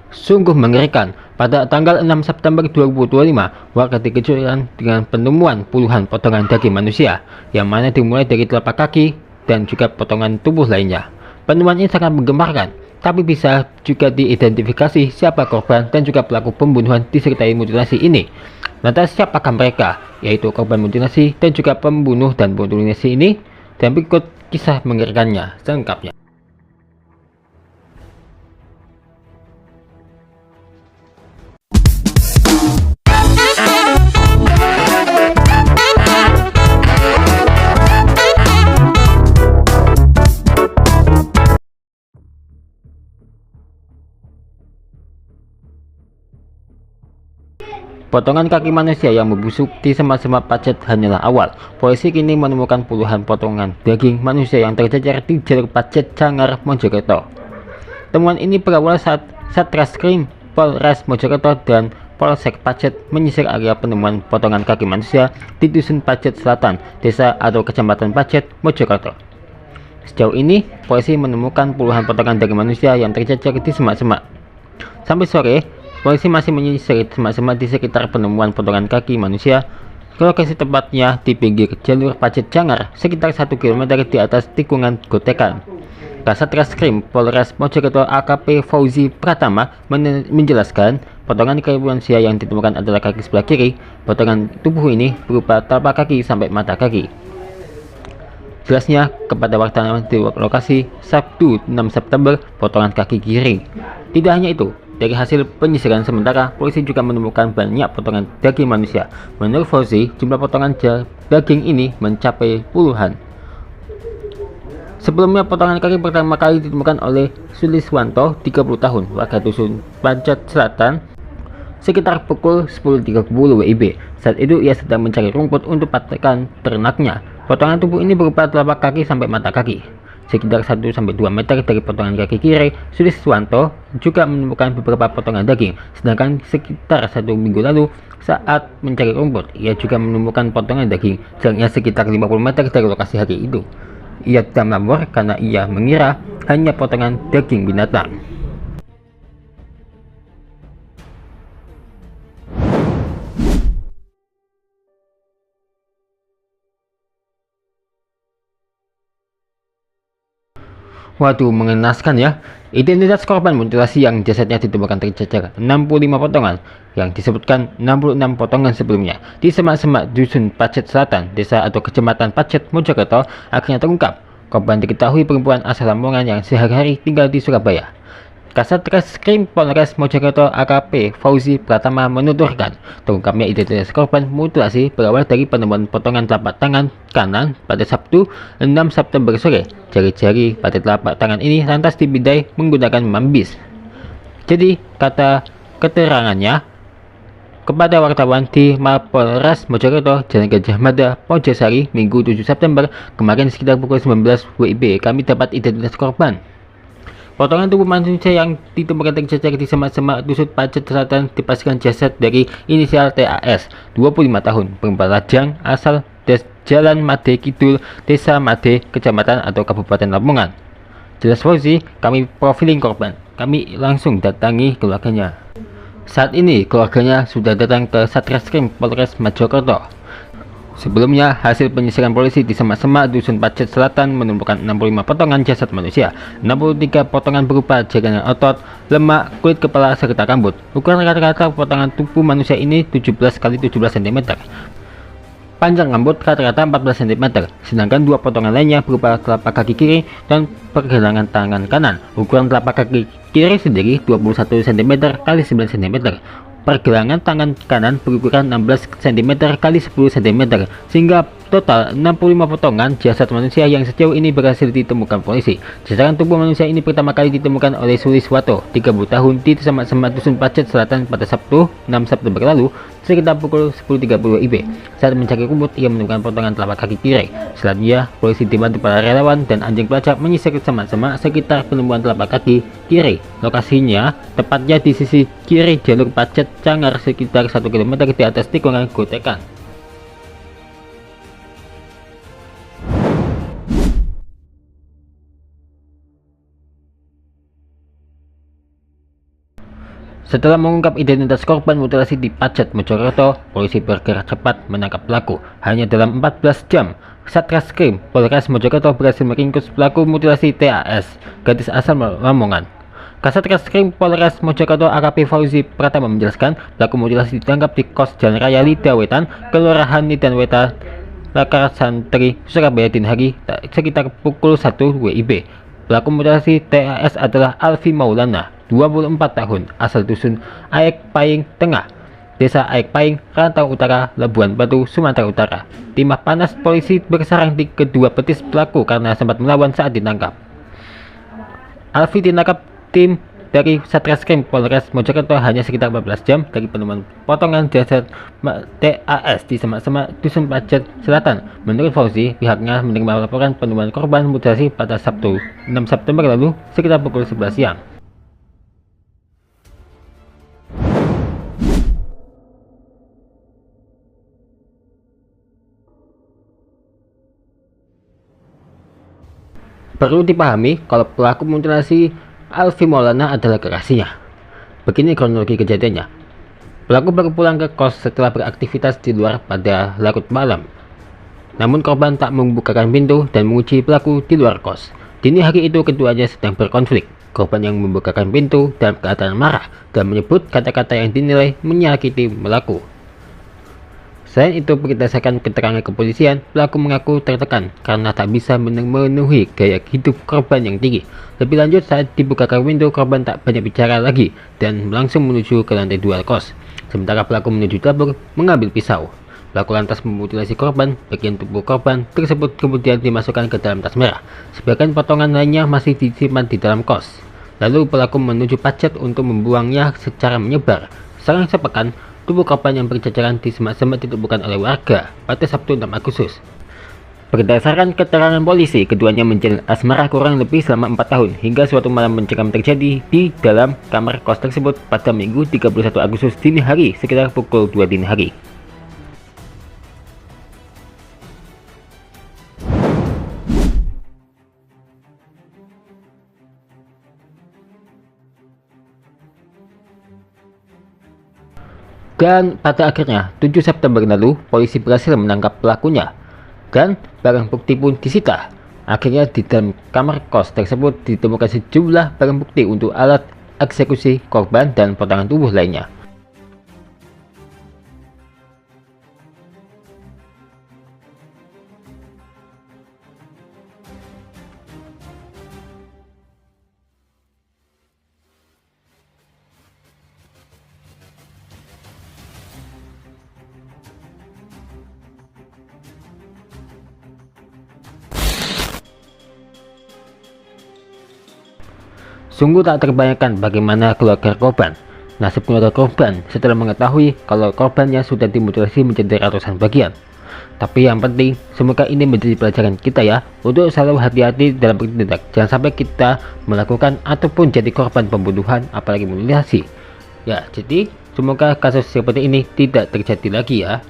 Sungguh mengerikan, pada tanggal 6 September 2025, warga dikejutkan dengan penemuan puluhan potongan daging manusia, yang mana dimulai dari telapak kaki dan juga potongan tubuh lainnya. Penemuan ini sangat menggemarkan, tapi bisa juga diidentifikasi siapa korban dan juga pelaku pembunuhan disertai mutilasi ini. Lantas siapakah mereka, yaitu korban mutilasi dan juga pembunuh dan mutilasi ini? Dan berikut kisah mengerikannya selengkapnya. Potongan kaki manusia yang membusuk di semak-semak Pacet hanyalah awal. Polisi kini menemukan puluhan potongan daging manusia yang tercecer di jalur Pacet Cangar, Mojokerto. Temuan ini berawal saat Satreskrim Polres Mojokerto dan Polsek Pacet menyisir area penemuan potongan kaki manusia di Dusun Pacet Selatan, desa atau kecamatan Pacet, Mojokerto. Sejauh ini, polisi menemukan puluhan potongan daging manusia yang tercecer di semak-semak. Sampai sore, polisi masih menyisir semak-semak di sekitar penemuan potongan kaki manusia. Lokasi tepatnya di pinggir jalur Pacet Cangar, sekitar 1 km di atas tikungan Gotekan. Kasat Reskrim Polres Mojokerto AKP Fauzi Pratama menjelaskan, potongan kaki manusia yang ditemukan adalah kaki sebelah kiri. Potongan tubuh ini berupa telapak kaki sampai mata kaki. Jelasnya kepada wartawan di lokasi Sabtu 6 September, potongan kaki kiri. Tidak hanya itu, dari hasil penyisiran sementara, polisi juga menemukan banyak potongan daging manusia. Menurut Fauzi, jumlah potongan daging ini mencapai puluhan. Sebelumnya, potongan kaki pertama kali ditemukan oleh Suliswanto, 30 tahun, warga Dusun Pacet Selatan, sekitar pukul 10.30 WIB. Saat itu ia sedang mencari rumput untuk pakan ternaknya. Potongan tubuh ini berupa telapak kaki sampai mata kaki. Sekitar 1-2 meter dari potongan kaki kiri, Suliswanto juga menemukan beberapa potongan daging. Sedangkan sekitar 1 minggu lalu, saat mencari rumput, ia juga menemukan potongan daging. Jaraknya sekitar 50 meter dari lokasi hari itu. Ia tidak melapor karena ia mengira hanya potongan daging binatang. Waduh, mengenaskan ya. Identitas korban mutilasi yang jasadnya ditemukan tercecer 65 potongan, yang disebutkan 66 potongan sebelumnya di semak-semak Dusun Pacet Selatan, desa atau kecamatan Pacet, Mojokerto, akhirnya terungkap. Korban diketahui perempuan asal Lamongan yang sehari-hari tinggal di Surabaya. Kasat Reskrim Polres Mojokerto AKP Fauzi Pratama menuturkan, terungkapnya identitas korban mutilasi berawal dari penemuan potongan telapak tangan kanan pada Sabtu 6 September sore. Jari-jari pada telapak tangan ini lantas dipindai menggunakan mambis. Jadi, kata keterangannya kepada wartawan di Mapolres Mojokerto, Jalan Gajah Mada, Pojosari, Minggu 7 September kemarin sekitar pukul 19 WIB, kami dapat identitas korban. Potongan tubuh manusia yang ditemukan tercecer di semak-semak Dusun Pacet Selatan dipastikan jasad dari inisial TAS, 25 tahun, perempuan lajang asal Jalan Made Kidul, Desa Made, Kecamatan atau Kabupaten Lamongan. Jelas Fauzi, kami profiling korban. Kami langsung datangi keluarganya. Saat ini keluarganya sudah datang ke Satreskrim Polres Mojokerto. Sebelumnya, hasil penyisiran polisi di semak-semak Dusun Pacet Selatan menemukan 65 potongan jasad manusia, 63 potongan berupa jaringan otot, lemak, kulit kepala, serta rambut. Ukuran rata-rata potongan tubuh manusia ini 17 x 17 cm. Panjang rambut rata-rata 14 cm, sedangkan 2 potongan lainnya berupa telapak kaki kiri dan pergelangan tangan kanan. Ukuran telapak kaki kiri sendiri 21 cm x 9 cm. Pergelangan tangan kanan berukuran 16 cm x 10 cm, sehingga total 65 potongan jasad manusia yang sejauh ini berhasil ditemukan polisi. Jasaran tubuh manusia ini pertama kali ditemukan oleh Suliswanto, 30 tahun, di semak-semak Dusun Pacet Selatan pada Sabtu 6 September lalu sekitar pukul 10.30 WIB. Saat mencari rumput, ia menemukan potongan telapak kaki kiri. Selanjutnya, polisi dibantu para relawan dan anjing pelacak menyisir semak-semak sekitar penemuan telapak kaki kiri. Lokasinya tepatnya di sisi kiri jalur Pacet Cangar, sekitar 1 km di atas tikungan Gotekan. Setelah mengungkap identitas korban mutilasi di Pacet, Mojokerto, polisi bergerak cepat menangkap pelaku. Hanya dalam 14 jam, Satreskrim Polres Mojokerto berhasil meringkus pelaku mutilasi TAS, gadis asal Lamongan. Kasat Reskrim Polres Mojokerto AKP Fauzi Pratama menjelaskan, pelaku mutilasi ditangkap di kos Jalan Raya Lida Wetan, Kelurahan Nidan Wetan, Lakar Santri, Surabaya dini hari sekitar pukul 1 WIB. Pelaku mutilasi TAS adalah Alfi Maulana, 24 tahun, asal dusun Aek Paying Tengah, Desa Aek Paying, Rantau Utara, Labuan Batu, Sumatera Utara. Timah panas polisi bersarang di kedua betis pelaku karena sempat melawan saat ditangkap. Alfi ditangkap tim dari Satreskrim Polres Mojokerto hanya sekitar 14 jam dari penemuan potongan jasad TAS di semak-semak dusun Pacet Selatan. Menurut Fauzi, pihaknya menerima laporan penemuan korban mutilasi pada Sabtu 6 September lalu sekitar pukul 11 siang. Perlu dipahami kalau pelaku mutilasi Alfi Maulana adalah kekasihnya. Begini kronologi kejadiannya. Pelaku baru pulang ke kos setelah beraktivitas di luar pada larut malam. Namun korban tak membukakan pintu dan mengunci pelaku di luar kos. Dini hari itu keduanya sedang berkonflik. Korban yang membukakan pintu dalam keadaan marah dan menyebut kata-kata yang dinilai menyakiti pelaku. Selain itu, berdasarkan keterangan kepolisian, pelaku mengaku tertekan karena tak bisa memenuhi gaya hidup korban yang tinggi. Lebih lanjut, saat dibukakan pintu, korban tak banyak bicara lagi dan langsung menuju ke lantai 2 kos. Sementara pelaku menuju dapur mengambil pisau. Pelaku lantas memutilasi korban. Bagian tubuh korban tersebut kemudian dimasukkan ke dalam tas merah. Sebagian potongan lainnya masih disimpan di dalam kos. Lalu pelaku menuju Pacet untuk membuangnya secara menyebar. Selang sepekan, tubuh korban yang berjajaran di semak-semak ditemukan oleh warga pada Sabtu 6 Agustus. Berdasarkan keterangan polisi, keduanya menjalin asmara kurang lebih selama 4 tahun hingga suatu malam mencekam terjadi di dalam kamar kos tersebut pada Minggu 31 Agustus dini hari sekitar pukul 2 dini hari. Dan pada akhirnya 7 September lalu polisi berhasil menangkap pelakunya dan barang bukti pun disita. Akhirnya di dalam kamar kos tersebut ditemukan sejumlah barang bukti untuk alat eksekusi korban dan potongan tubuh lainnya. Sungguh tak terbayangkan bagaimana keluarga korban. Nasib keluarga korban setelah mengetahui kalau korbannya sudah dimutilasi menjadi ratusan bagian. Tapi yang penting, semoga ini menjadi pelajaran kita ya, untuk selalu hati-hati dalam bertindak. Jangan sampai kita melakukan ataupun jadi korban pembunuhan, apalagi mutilasi. Ya, jadi semoga kasus seperti ini tidak terjadi lagi ya.